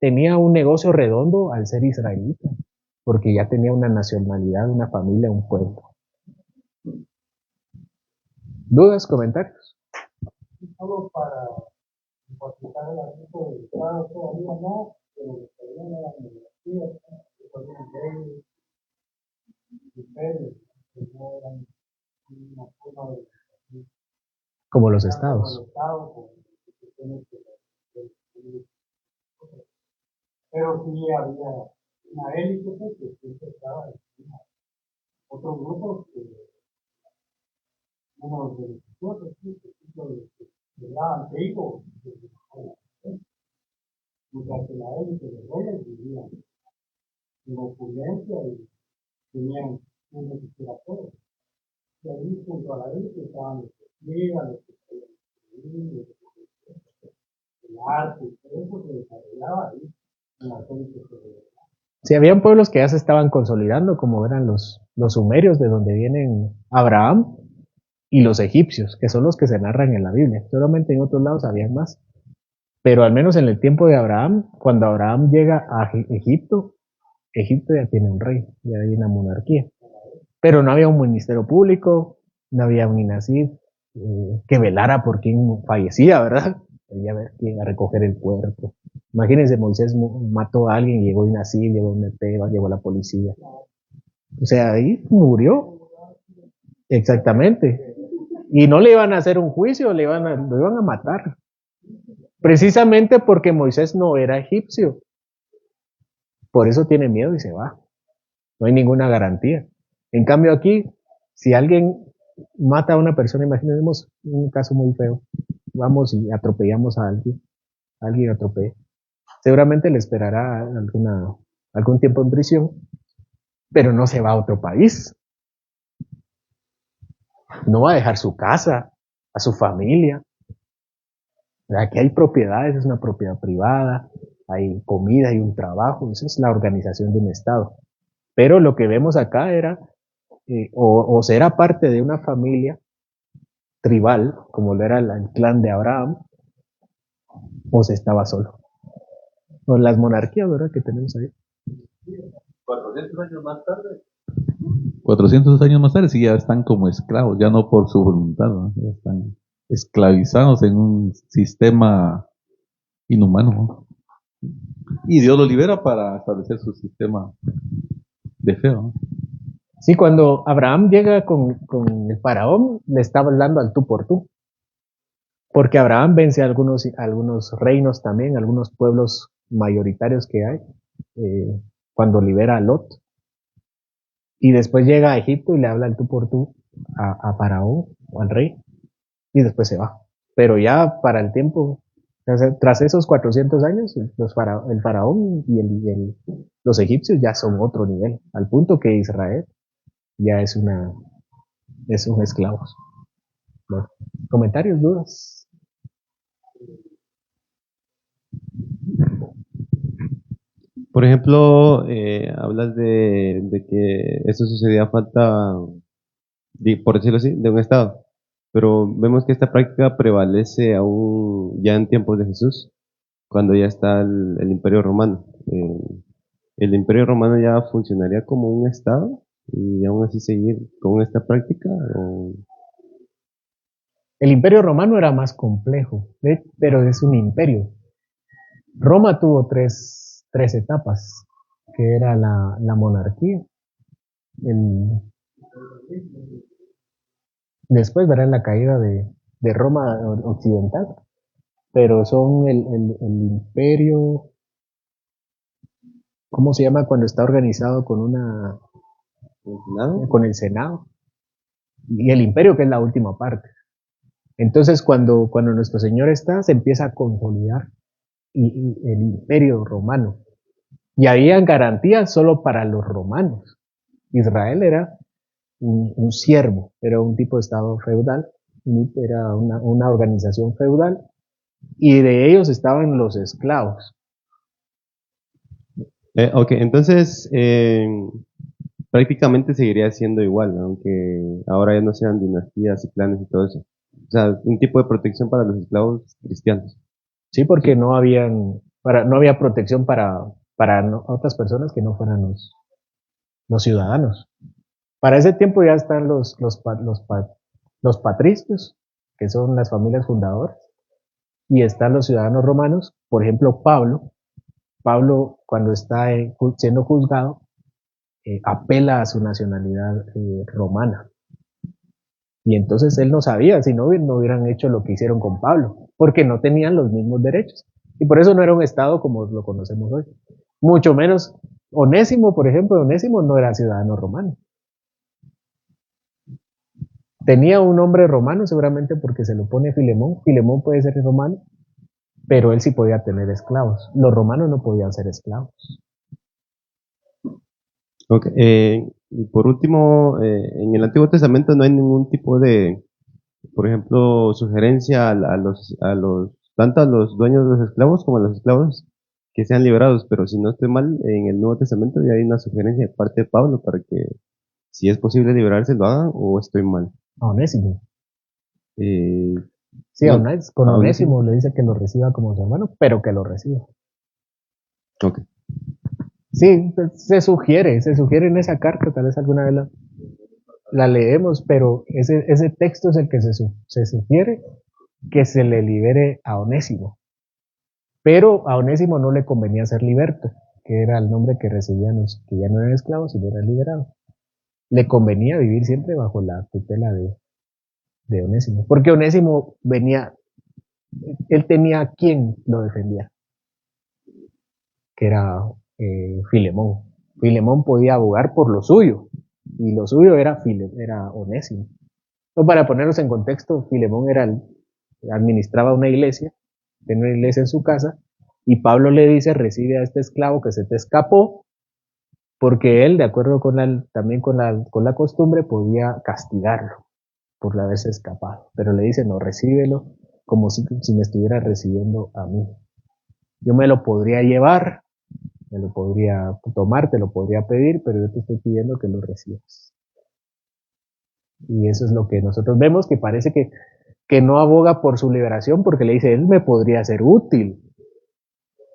tenía un negocio redondo al ser israelita, porque ya tenía una nacionalidad, una familia, un pueblo. ¿Dudas, comentarios? Solo para enfatizar el asunto del Estado, todavía no, pero todavía no la monarquía, todavía reyes, imperios, que no eran una forma de Como los estados. Pero sí había una élite que siempre estaba encima. Otros grupos que unos beneficiosos, que daban trigo, mientras que la élite de reyes vivían en opulencia y tenían un respiratorio. Y ahí junto a la élite estaban los que pliegan, los que escribían, el arte, y todo eso se desarrollaba ahí en la élite. Sí, habían pueblos que ya se estaban consolidando, como eran los sumerios, de donde vienen Abraham, y los egipcios, que son los que se narran en la Biblia. Solamente en otros lados habían más. Pero al menos en el tiempo de Abraham, cuando Abraham llega a Egipto, Egipto ya tiene un rey, ya hay una monarquía. Pero no había un ministerio público, no había un INASID que velara por quién fallecía, ¿verdad? Había ver quién a recoger el cuerpo. Imagínense, Moisés mató a alguien, llegó INASID, llegó MP, llegó la policía. O sea, ahí murió. Exactamente. Y no le iban a hacer un juicio, lo iban a matar. Precisamente porque Moisés no era egipcio. Por eso tiene miedo y se va. No hay ninguna garantía. En cambio aquí, si alguien mata a una persona, imaginemos un caso muy feo. Vamos y atropellamos a alguien atropella. Seguramente le esperará algún tiempo en prisión, pero no se va a otro país. No va a dejar su casa, a su familia. Aquí hay propiedades, es una propiedad privada, hay comida, hay un trabajo, esa es la organización de un Estado. Pero lo que vemos acá era, o será parte de una familia tribal, como lo era el clan de Abraham, o se estaba solo. O las monarquías, ¿verdad?, que tenemos ahí. 400 años más tarde. 400 años más tarde sí ya están como esclavos, ya no por su voluntad, ¿no? Ya están esclavizados en un sistema inhumano, ¿no? Y Dios los libera para establecer su sistema de fe, ¿no? Sí, cuando Abraham llega con el faraón, le estaba hablando al tú por tú. Porque Abraham vence a algunos reinos también, algunos pueblos mayoritarios que hay, cuando libera a Lot. Y después llega a Egipto y le habla al tú por tú a Faraón o al rey, y después se va. Pero ya para el tiempo, tras esos 400 años, el faraón y los egipcios ya son otro nivel, al punto que Israel ya son esclavos. Bueno, comentarios, dudas. Por ejemplo, hablas de que eso sucedía a falta, por decirlo así, de un Estado. Pero vemos que esta práctica prevalece aún ya en tiempos de Jesús, cuando ya está el Imperio Romano. ¿El Imperio Romano ya funcionaría como un Estado y aún así seguir con esta práctica? ¿O? El Imperio Romano era más complejo, pero es un imperio. Roma tuvo tres etapas, que era la monarquía, después verá la caída de Roma occidental, pero son el imperio, ¿cómo se llama cuando está organizado ¿Nada? con el Senado? Y el imperio, que es la última parte. Entonces, cuando nuestro Señor se empieza a consolidar el imperio romano. Y había garantías solo para los romanos. Israel era un siervo, era un tipo de estado feudal, era una organización feudal, y de ellos estaban los esclavos. Ok, entonces prácticamente seguiría siendo igual, aunque ahora ya no sean dinastías y clanes y todo eso. O sea, un tipo de protección para los esclavos cristianos. Sí, porque no había protección para otras personas que no fueran los ciudadanos. Para ese tiempo ya están los patricios, que son las familias fundadoras, y están los ciudadanos romanos. Por ejemplo, Pablo cuando está siendo juzgado, apela a su nacionalidad romana. Y entonces él no sabía, si no hubieran hecho lo que hicieron con Pablo, porque no tenían los mismos derechos. Y por eso no era un Estado como lo conocemos hoy. Mucho menos Onésimo, por ejemplo, Onésimo no era ciudadano romano. Tenía un nombre romano seguramente porque se lo pone Filemón. Filemón puede ser romano, pero él sí podía tener esclavos. Los romanos no podían ser esclavos. Ok, y por último, en el Antiguo Testamento no hay ningún tipo de, por ejemplo, sugerencia tanto a los dueños de los esclavos como a los esclavos que sean liberados, pero si no estoy mal, en el Nuevo Testamento ya hay una sugerencia de parte de Pablo para que, si es posible liberarse, lo hagan, o estoy mal. A Onésimo. Eh, Sí, no, con a Onésimo le dice que lo reciba como su hermano, pero que lo reciba. Ok. Sí, pues, se sugiere en esa carta, tal vez alguna vez la leemos, pero ese texto es el que se sugiere que se le libere a Onésimo. Pero a Onésimo no le convenía ser liberto, que era el nombre que recibían los que ya no eran esclavos, sino eran liberados. Le convenía vivir siempre bajo la tutela de Onésimo, porque Onésimo él tenía a quien lo defendía, que era Filemón. Filemón podía abogar por lo suyo, y lo suyo era Onésimo. Entonces, para ponernos en contexto, Filemón administraba una iglesia, tenía una iglesia en su casa, y Pablo le dice, recibe a este esclavo que se te escapó, porque él, de acuerdo también con la costumbre, podía castigarlo por haberse escapado. Pero le dice, no, recíbelo como si me estuviera recibiendo a mí. Yo me lo podría llevar, me lo podría tomar, te lo podría pedir, pero yo te estoy pidiendo que lo recibas. Y eso es lo que nosotros vemos, que parece que no aboga por su liberación, porque le dice, él me podría ser útil,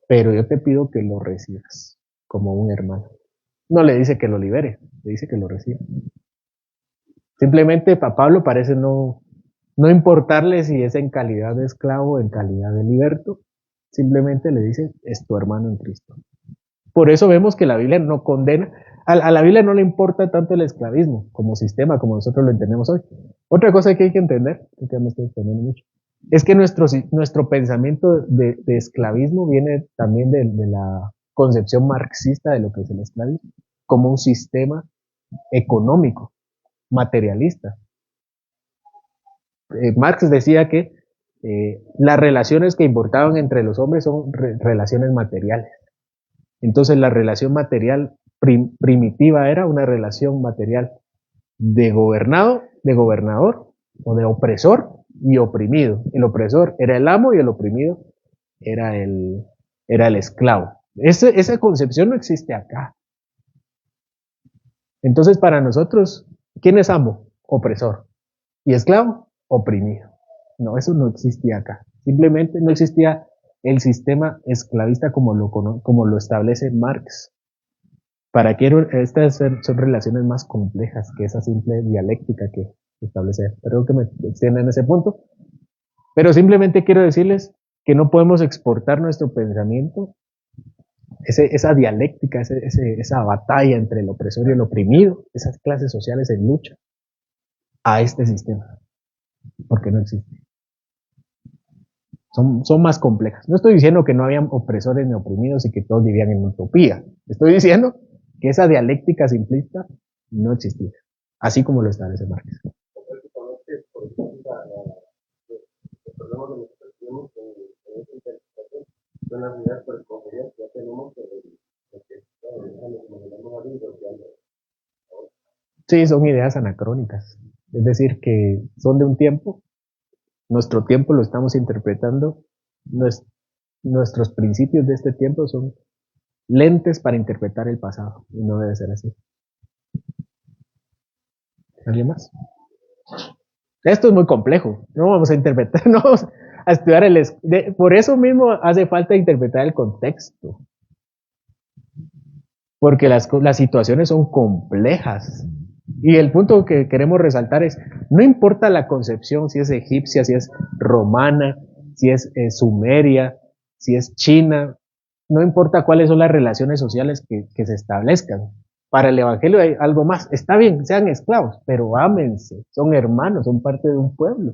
pero yo te pido que lo recibas como un hermano. No le dice que lo libere, le dice que lo reciba. Simplemente a Pablo parece no importarle si es en calidad de esclavo o en calidad de liberto, simplemente le dice, es tu hermano en Cristo. Por eso vemos que la Biblia no condena, a la Biblia no le importa tanto el esclavismo como sistema, como nosotros lo entendemos hoy. Otra cosa que hay que entender, que me estoy entendiendo mucho, es que nuestro pensamiento de esclavismo viene también de la concepción marxista de lo que es el esclavismo, como un sistema económico, materialista. Marx decía que las relaciones que importaban entre los hombres son relaciones materiales. Entonces la relación material primitiva era una relación material de gobernador o de opresor y oprimido. El opresor era el amo y el oprimido era el esclavo. Esa concepción no existe acá. Entonces, para nosotros, ¿quién es amo? Opresor. ¿Y esclavo? Oprimido. No, eso no existía acá. Simplemente no existía el sistema esclavista como lo establece Marx. Para que estas son relaciones más complejas que esa simple dialéctica que establece. Perdón que me extienda en ese punto. Pero simplemente quiero decirles que no podemos exportar nuestro pensamiento, esa dialéctica, esa batalla entre el opresor y el oprimido, esas clases sociales en lucha, a este sistema, porque no existe. Son más complejas. No estoy diciendo que no habían opresores ni oprimidos y que todos vivían en utopía. Estoy diciendo que esa dialéctica simplista no existía, así como lo establece Marx. Prácticamente, por ejemplo, los problemas de nosotros tenemos en esta interpretación son las ideas preconcebidas que ya tenemos de Sí, son ideas anacrónicas. Es decir, que son de un tiempo, nuestro tiempo lo estamos interpretando, nuestros principios de este tiempo son lentes para interpretar el pasado, y no debe ser así. ¿Alguien más? Esto es muy complejo, no vamos a interpretar, no vamos a estudiar por eso mismo hace falta interpretar el contexto, porque las situaciones son complejas. Y el punto que queremos resaltar es, no importa la concepción, si es egipcia, si es romana, si es sumeria, si es china, no importa cuáles son las relaciones sociales que se establezcan. Para el Evangelio hay algo más. Está bien, sean esclavos, pero ámense, son hermanos, son parte de un pueblo.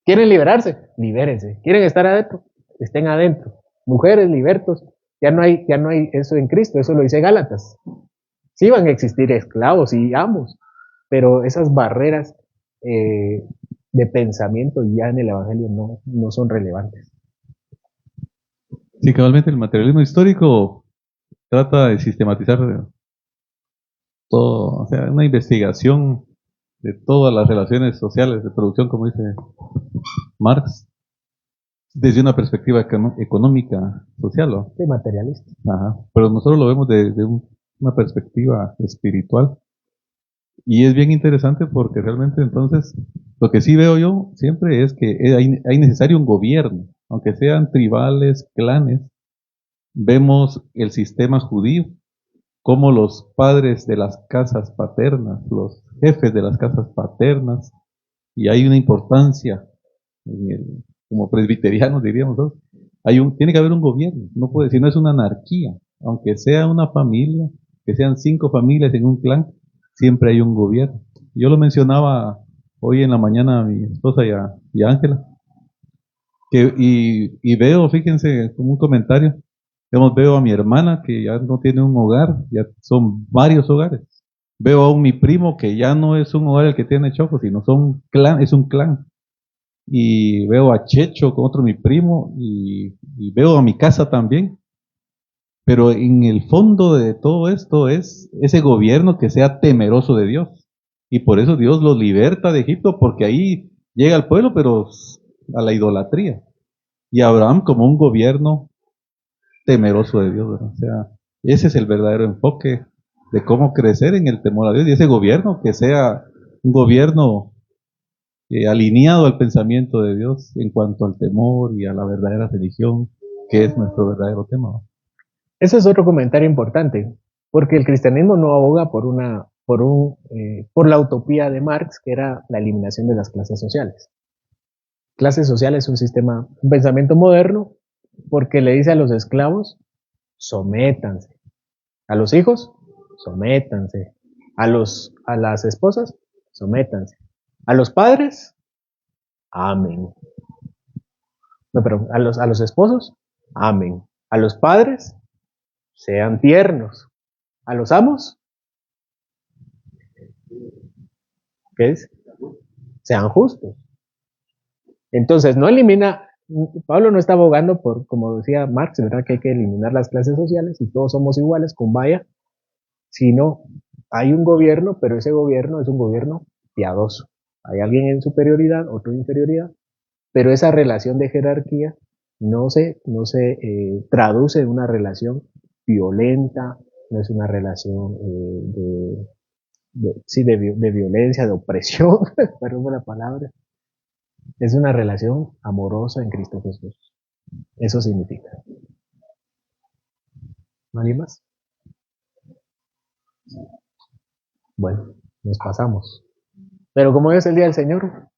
¿Quieren liberarse? Libérense. ¿Quieren estar adentro? Estén adentro. Mujeres, libertos. Ya no hay eso en Cristo, eso lo dice Gálatas. Sí van a existir esclavos y amos, pero esas barreras de pensamiento ya en el Evangelio no son relevantes. Sí, cabalmente el materialismo histórico trata de sistematizar todo, o sea, una investigación de todas las relaciones sociales de producción, como dice Marx, desde una perspectiva económica, social, ¿no? Sí, materialista. Ajá. Pero nosotros lo vemos desde una perspectiva espiritual. Y es bien interesante porque realmente entonces, lo que sí veo yo siempre es que hay necesario un gobierno, aunque sean tribales, clanes. Vemos el sistema judío, como los padres de las casas paternas, los jefes de las casas paternas, y hay una importancia, como presbiterianos diríamos, ¿no? Tiene que haber un gobierno, no puede, si no es una anarquía, aunque sea una familia, que sean 5 familias en un clan, siempre hay un gobierno. Yo lo mencionaba hoy en la mañana a mi esposa y a Ángela, y veo, fíjense, como un comentario, veo a mi hermana que ya no tiene un hogar, ya son varios hogares. Veo a mi primo que ya no es un hogar el que tiene Choco, sino es un clan. Y veo a Checho con otro mi primo y veo a mi casa también. Pero en el fondo de todo esto es ese gobierno que sea temeroso de Dios. Y por eso Dios los liberta de Egipto, porque ahí llega el pueblo, pero a la idolatría. Y Abraham como un gobierno temeroso de Dios, ¿verdad? O sea, ese es el verdadero enfoque de cómo crecer en el temor a Dios. Y ese gobierno que sea un gobierno alineado al pensamiento de Dios en cuanto al temor y a la verdadera religión, que es nuestro verdadero tema, ¿no? Ese es otro comentario importante, porque el cristianismo no aboga por la utopía de Marx, que era la eliminación de las clases sociales. Clases sociales es un pensamiento moderno, porque le dice a los esclavos, sométanse. A los hijos, sométanse. A las esposas, sométanse. A los padres, amen. No, perdón, a los esposos, amen. A los padres, sean tiernos. A los amos, ¿qué es? Sean justos. Entonces, Pablo no está abogando por, como decía Marx, ¿verdad? Que hay que eliminar las clases sociales y todos somos iguales, con vaya, sino hay un gobierno, pero ese gobierno es un gobierno piadoso. Hay alguien en superioridad, otro en inferioridad, pero esa relación de jerarquía no se traduce en una relación violenta, no es una relación de violencia, de opresión, perdón por la palabra, es una relación amorosa en Cristo Jesús. Eso significa. ¿No hay más? Bueno, nos pasamos. Pero como es el día del Señor,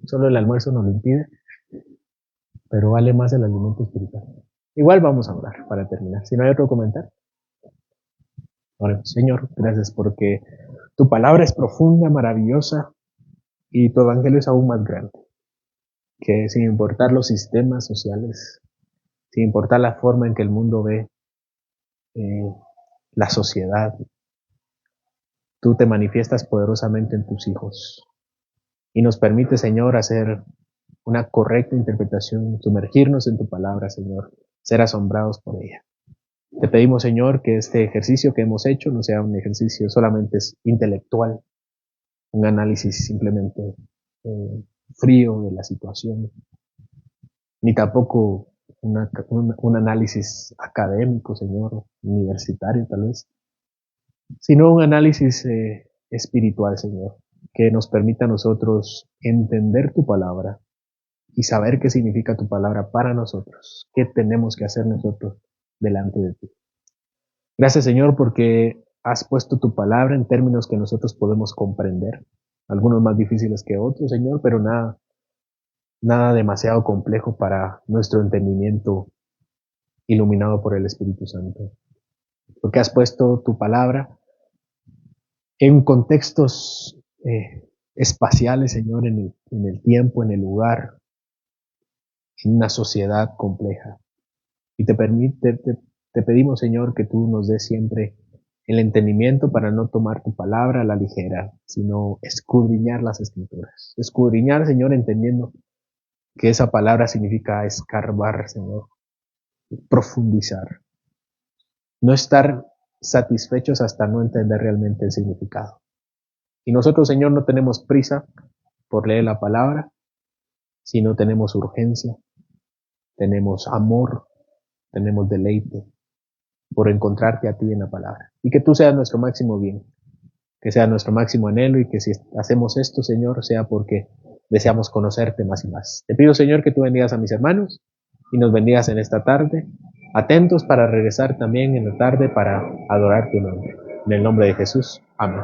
solo el almuerzo nos lo impide, pero vale más el alimento espiritual. Igual vamos a orar para terminar. Si no hay otro comentario. Bueno, Señor, gracias porque tu palabra es profunda, maravillosa y tu evangelio es aún más grande. Que sin importar los sistemas sociales, sin importar la forma en que el mundo ve la sociedad, tú te manifiestas poderosamente en tus hijos y nos permite, Señor, hacer una correcta interpretación, sumergirnos en tu palabra, Señor, ser asombrados por ella. Te pedimos, Señor, que este ejercicio que hemos hecho no sea un ejercicio solamente intelectual, un análisis simplemente frío de la situación, ni tampoco un análisis académico, Señor, universitario tal vez, sino un análisis espiritual, Señor, que nos permita a nosotros entender tu palabra y saber qué significa tu palabra para nosotros, qué tenemos que hacer nosotros delante de ti. Gracias, Señor, porque has puesto tu palabra en términos que nosotros podemos comprender, algunos más difíciles que otros, Señor, pero nada demasiado complejo para nuestro entendimiento iluminado por el Espíritu Santo. Porque has puesto tu palabra en contextos espaciales, Señor, en el tiempo, en el lugar, en una sociedad compleja. Y te pedimos, Señor, que tú nos des siempre el entendimiento para no tomar tu palabra a la ligera, sino escudriñar las Escrituras. Escudriñar, Señor, entendiendo que esa palabra significa escarbar, Señor, profundizar. No estar satisfechos hasta no entender realmente el significado. Y nosotros, Señor, no tenemos prisa por leer la palabra, sino tenemos urgencia, tenemos amor, tenemos deleite por encontrarte a ti en la palabra. Y que tú seas nuestro máximo bien, que sea nuestro máximo anhelo y que si hacemos esto, Señor, sea porque deseamos conocerte más y más. Te pido, Señor, que tú bendigas a mis hermanos y nos bendigas en esta tarde, atentos para regresar también en la tarde para adorar tu nombre. En el nombre de Jesús. Amén.